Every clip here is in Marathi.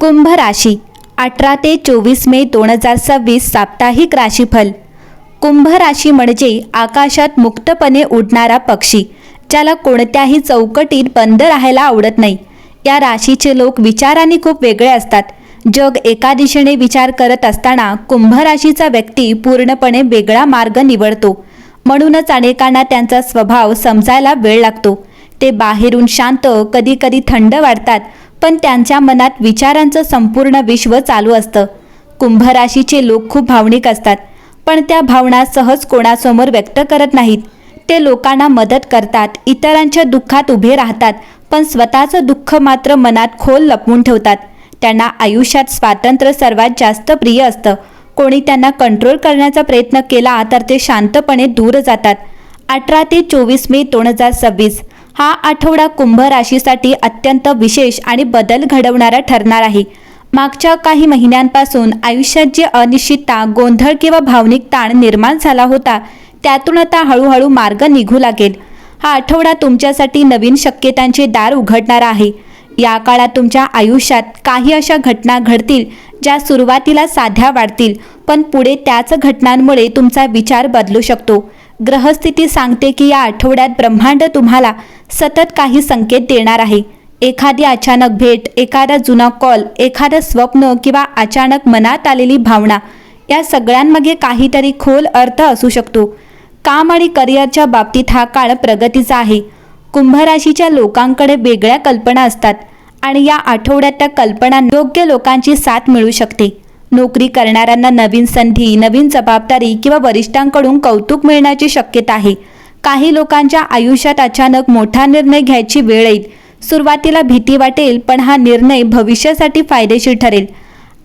कुंभ राशी 18 ते 24 मे 2026 साप्ताहिक राशीफल। कुंभ राशी म्हणजे आकाशात मुक्तपणे उडणारा पक्षी, ज्याला कोणत्याही चौकटीत बंद राहायला आवडत नाही। या राशीचे लोक विचारांनी खूप वेगळे असतात। जग एका दिशेने विचार करत असताना कुंभ राशीचा व्यक्ती पूर्णपणे वेगळा मार्ग निवडतो। म्हणूनच अनेकांना त्यांचा स्वभाव समजायला वेळ लागतो। ते बाहेरून शांत, कधी कधी थंड वाटतात, पण त्यांच्या मनात विचारांचं संपूर्ण विश्व चालू असतं। कुंभ राशीचे लोक खूप भावनिक असतात, पण त्या भावना सहज कोणासमोर व्यक्त करत नाहीत। ते लोकांना मदत करतात, इतरांच्या दुःखात उभे राहतात, पण स्वतःचं दुःख मात्र मनात खोल लपवून ठेवतात। त्यांना आयुष्यात स्वातंत्र्य सर्वात जास्त प्रिय असतं। कोणी त्यांना कंट्रोल करण्याचा प्रयत्न केला तर ते शांतपणे दूर जातात। 18 ते 24 मे 2026 हा आठवडा कुंभ राशीसाठी अत्यंत विशेष आणि बदल घडवणारा ठरणार आहे। मागच्या काही महिन्यांपासून आयुष्यात जे अनिश्चितता, गोंधळ किंवा भावनिक ताण निर्माण झाला होता, त्यातून आता हळूहळू मार्ग निघू लागेल। हा आठवडा तुमच्यासाठी नवीन शक्यतांचे दार उघडणारा आहे। या काळात तुमच्या आयुष्यात काही अशा घटना घडतील ज्या सुरुवातीला साध्या वाटतील, पण पुढे त्याच घटनांमुळे तुमचा विचार बदलू शकतो। ग्रहस्थिती सांगते की या आठवड्यात ब्रह्मांड तुम्हाला सतत काही संकेत देणार आहे। एखादी अचानक भेट, एखादा जुना कॉल, एखादं स्वप्न किंवा अचानक मनात आलेली भावना, या सगळ्यांमागे काहीतरी खोल अर्थ असू शकतो। काम आणि करिअरच्या बाबतीत हा काळ प्रगतीचा आहे। कुंभ राशीच्या लोकांकडे वेगळ्या कल्पना असतात आणि या आठवड्यात त्या कल्पना योग्य लोकांची साथ मिळू शकते। नोकरी करणाऱ्यांना नवीन संधी, नवीन जबाबदारी किंवा वरिष्ठांकडून कौतुक मिळण्याची शक्यता आहे। काही लोकांच्या आयुष्यात अचानक मोठा निर्णय घ्यायची वेळ येईल। सुरुवातीला भीती वाटेल, पण हा निर्णय भविष्यासाठी फायदेशीर ठरेल।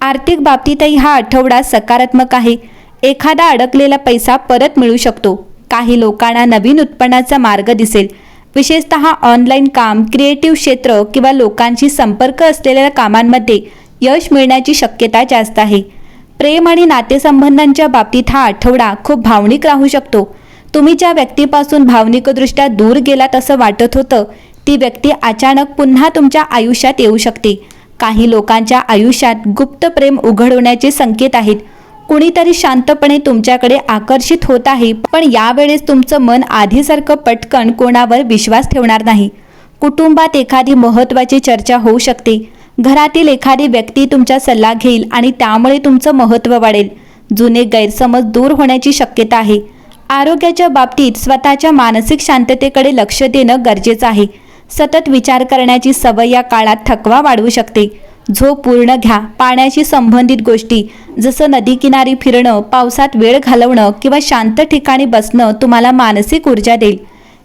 आर्थिक बाबतीतही हा आठवडा सकारात्मक आहे। एखादा अडकलेला पैसा परत मिळू शकतो। काही लोकांना नवीन उत्पन्नाचा मार्ग दिसेल। विशेषतः ऑनलाईन काम, क्रिएटिव्ह क्षेत्र किंवा लोकांशी संपर्क असलेल्या कामांमध्ये यश मिळण्याची शक्यता जास्त आहे। प्रेम आणि नातेसंबंधांच्या बाबतीत हा आठवडा खूप भावनिक राहू शकतो। तुम्ही ज्या व्यक्तीपासून भावनिकदृष्ट्या दूर गेलात असं वाटत होतं, ती व्यक्ती अचानक पुन्हा तुमच्या आयुष्यात येऊ शकते। काही लोकांच्या आयुष्यात गुप्त प्रेम उघड होण्याचे संकेत आहेत। कुणीतरी शांतपणे तुमच्याकडे आकर्षित होत आहे, पण यावेळेस तुमचं मन आधीसारखं पटकन कोणावर विश्वास ठेवणार नाही। कुटुंबात एखादी महत्त्वाची चर्चा होऊ शकते। घरातील एखादी व्यक्ती तुमचा सल्ला घेईल आणि त्यामुळे तुमचं महत्त्व वाढेल। जुने गैरसमज दूर होण्याची शक्यता आहे। आरोग्याच्या बाबतीत स्वतःच्या मानसिक शांततेकडे लक्ष देणं गरजेचं आहे। सतत विचार करण्याची सवय या काळात थकवा वाढवू शकते। झोप पूर्ण घ्या। पाण्याशी संबंधित गोष्टी जसं नदीकिनारी फिरणं, पावसात वेळ घालवणं किंवा शांत ठिकाणी बसणं तुम्हाला मानसिक ऊर्जा देईल।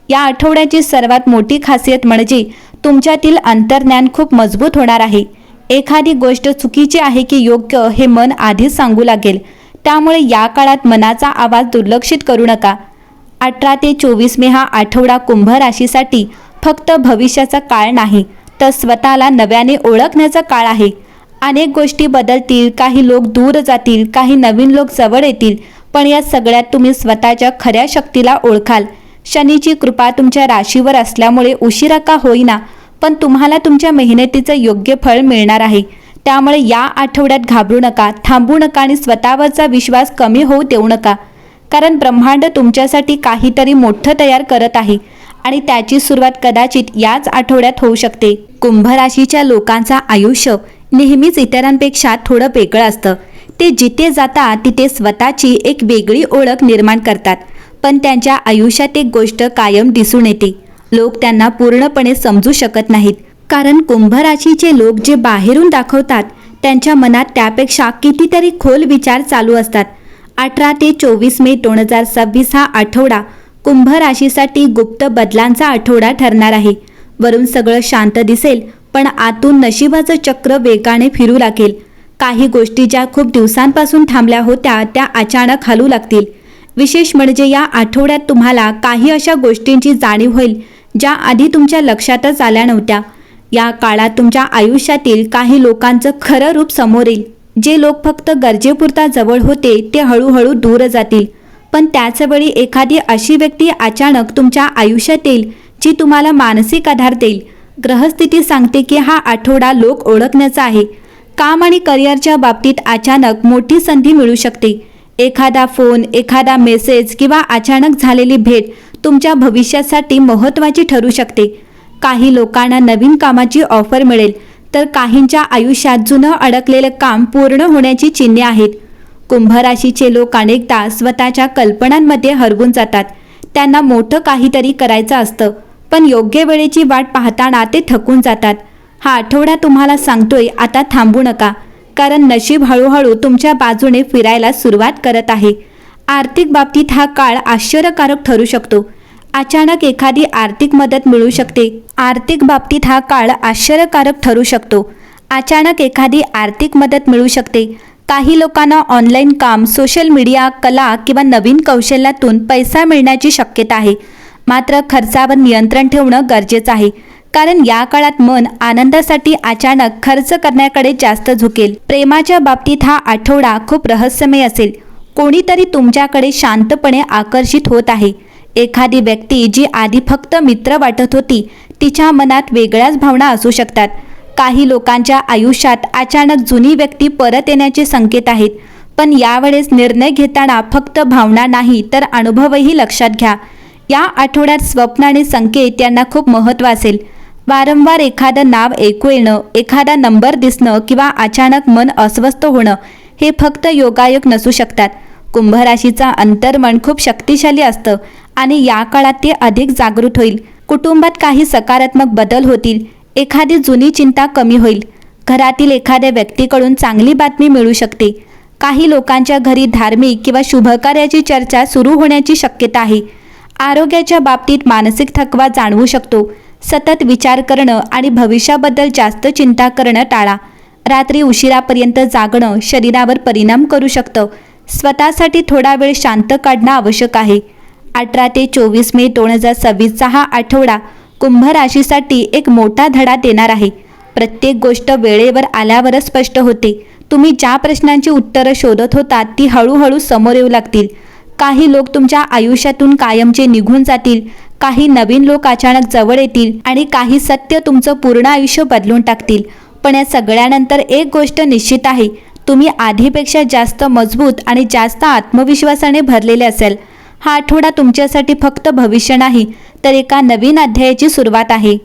या आठवड्याची सर्वात मोठी खासियत म्हणजे तुमच्यातील अंतर्ज्ञान खूप मजबूत होणार आहे। एखादी गोष्ट चुकीची आहे की योग्य हे मन आधीच सांगू लागेल। त्यामुळे या काळात मनाचा आवाज दुर्लक्षित करू नका। 18 ते 24 मे हा आठवडा कुंभ राशीसाठी फक्त भविष्याचा काळ नाही, तर स्वतःला नव्याने ओळखण्याचा काळ आहे। अनेक गोष्टी बदलतील, काही लोक दूर जातील, काही नवीन लोक जवळ येतील, पण या सगळ्यात तुम्ही स्वतःच्या खऱ्या शक्तीला ओळखाल। शनीची कृपा तुमच्या राशीवर असल्यामुळे उशिरा का होईना, पण तुम्हाला तुमच्या मेहनतीचं योग्य फळ मिळणार आहे। त्यामुळे या आठवड्यात घाबरू नका, थांबू नका आणि स्वतःवरचा विश्वास कमी होऊ देऊ नका, कारण ब्रह्मांड तुमच्यासाठी काहीतरी मोठं तयार करत आहे आणि त्याची सुरुवात कदाचित याच आठवड्यात होऊ शकते। कुंभ राशीच्या लोकांचं आयुष्य नेहमीच इतरांपेक्षा थोडं वेगळं असतं। ते जिथे जातात तिथे स्वतःची एक वेगळी ओळख निर्माण करतात, पण त्यांच्या आयुष्यात एक गोष्ट कायम दिसून येते। लोक त्यांना पूर्णपणे समजू शकत नाहीत, कारण कुंभ राशीचे लोक जे बाहेरून दाखवतात त्यांच्या मनात त्यापेक्षा कितीतरी खोल विचार चालू असतात। 18 ते 24 मे 2026 हा आठवडा कुंभ राशीसाठी गुप्त बदलांचा आठवडा ठरणार आहे। वरून सगळं शांत दिसेल, पण आतून नशिबाचं चक्र वेगाने फिरू लागेल। काही गोष्टी ज्या खूप दिवसांपासून थांबल्या होत्या त्या अचानक हलू लागतील। विशेष म्हणजे या आठवड्यात तुम्हाला काही अशा गोष्टींची जाणीव होईल ज्या आधी तुमच्या लक्षातच आल्या नव्हत्या। या काळात तुमच्या आयुष्यातील काही लोकांचं खरं रूप समोर येईल। जे लोक फक्त गरजेपुरता जवळ होते ते हळूहळू दूर जातील, पण त्याचवेळी एखादी अशी व्यक्ती अचानक तुमच्या आयुष्यात येईल जी तुम्हाला मानसिक आधार देईल। ग्रहस्थिती सांगते की हा आठवडा लोक ओळखण्याचा आहे। काम आणि करिअरच्या बाबतीत अचानक मोठी संधी मिळू शकते. एखादा फोन, एखादा मेसेज किंवा अचानक झालेली भेट तुमच्या भविष्यासाठी महत्त्वाची ठरू शकते. काही लोकांना नवीन कामाची ऑफर मिळेल, तर काहींच्या आयुष्यात जुनं अडकलेलं काम पूर्ण होण्याची चिन्हे आहेत. कुंभ राशीचे लोक अनेकदा स्वतःच्या कल्पनांमध्ये हरवून जातात. त्यांना मोठं काहीतरी करायचं असतं, पण योग्य वेळेची वाट पाहताना ते थकून जातात. हा आठवडा तुम्हाला सांगतोय, आता थांबू नका, कारण नशीब हळूहळू तुमच्या बाजूने फिरायला सुरुवात करत आहे. आर्थिक बाबतीत हा काळ आश्चर्यकारक ठरू शकतो. अचानक एखादी आर्थिक मदत मिळू शकते. आर्थिक बाबतीत हा काळ आश्चर्यकारक ठरू शकतो. अचानक एखादी आर्थिक मदत मिळू शकते. काही लोकांना ऑनलाईन काम, सोशल मीडिया, कला किंवा नवीन कौशल्यातून पैसा मिळण्याची शक्यता आहे. मात्र खर्चावर नियंत्रण ठेवणं गरजेचं आहे, कारण या काळात मन आनंदासाठी अचानक खर्च करण्याकडे जास्त झुकेल. प्रेमाच्या बाबतीत हा आठवडा खूप रहस्यमय असेल. कोणीतरी तुमच्याकडे शांतपणे आकर्षित होत आहे. एखादी व्यक्ती जी आधी फक्त मित्र वाटत होती, तिच्या मनात वेगळ्याच भावना असू शकतात. काही लोकांच्या आयुष्यात अचानक जुनी व्यक्ती परत येण्याचे संकेत आहेत. पण यावेळेस निर्णय घेताना फक्त भावना नाही, तर अनुभवही लक्षात घ्या. या आठवड्यात स्वप्न आणि संकेत यांना खूप महत्त्व असेल. वारंवार एखादं नाव ऐकू येणं, एखादा नंबर दिसणं किंवा अचानक मन अस्वस्थ होणं हे फक्त योगायोग नसू शकतात. कुंभ राशीचा अंतर्मन खूप शक्तिशाली असतं आणि या काळात ते अधिक जागृत होईल. कुटुंबात काही सकारात्मक बदल होतील. एखादी जुनी चिंता कमी होईल. घरातील एखाद्या व्यक्तीकडून चांगली बातमी मिळू शकते. काही लोकांच्या घरी धार्मिक किंवा शुभकार्याची चर्चा सुरू होण्याची शक्यता आहे. आरोग्याच्या बाबतीत मानसिक थकवा जाणवू शकतो. सतत विचार करणं आणि भविष्याबद्दल जास्त चिंता करणं टाळा. रात्री उशिरापर्यंत जागणं शरीरावर परिणाम करू शकतं. स्वतःसाठी थोडा वेळ शांत काढणं आवश्यक आहे. 18 ते 24 मे 2026चा हा आठवडा कुंभ राशीसाठी एक मोठा धडा देणार आहे. प्रत्येक गोष्ट वेळेवर आल्यावरच स्पष्ट होते. तुम्ही ज्या प्रश्नांची उत्तरं शोधत होता ती हळूहळू समोर येऊ लागतील. काही लोक तुमच्या आयुष्यातून कायमचे निघून जातील. काही नवीन लोक अचानक जवळ येतील आणि काही सत्य तुमचं पूर्ण आयुष्य बदलून टाकतील. पण या सगळ्यानंतर एक गोष्ट निश्चित आहे, तुम्ही आधीपेक्षा जास्त मजबूत आणि जास्त आत्मविश्वासाने भरलेले असेल. हा आठवडा तुमच्यासाठी फक्त भविष्य नाही, तर एका नवीन अध्यायाची सुरुवात आहे.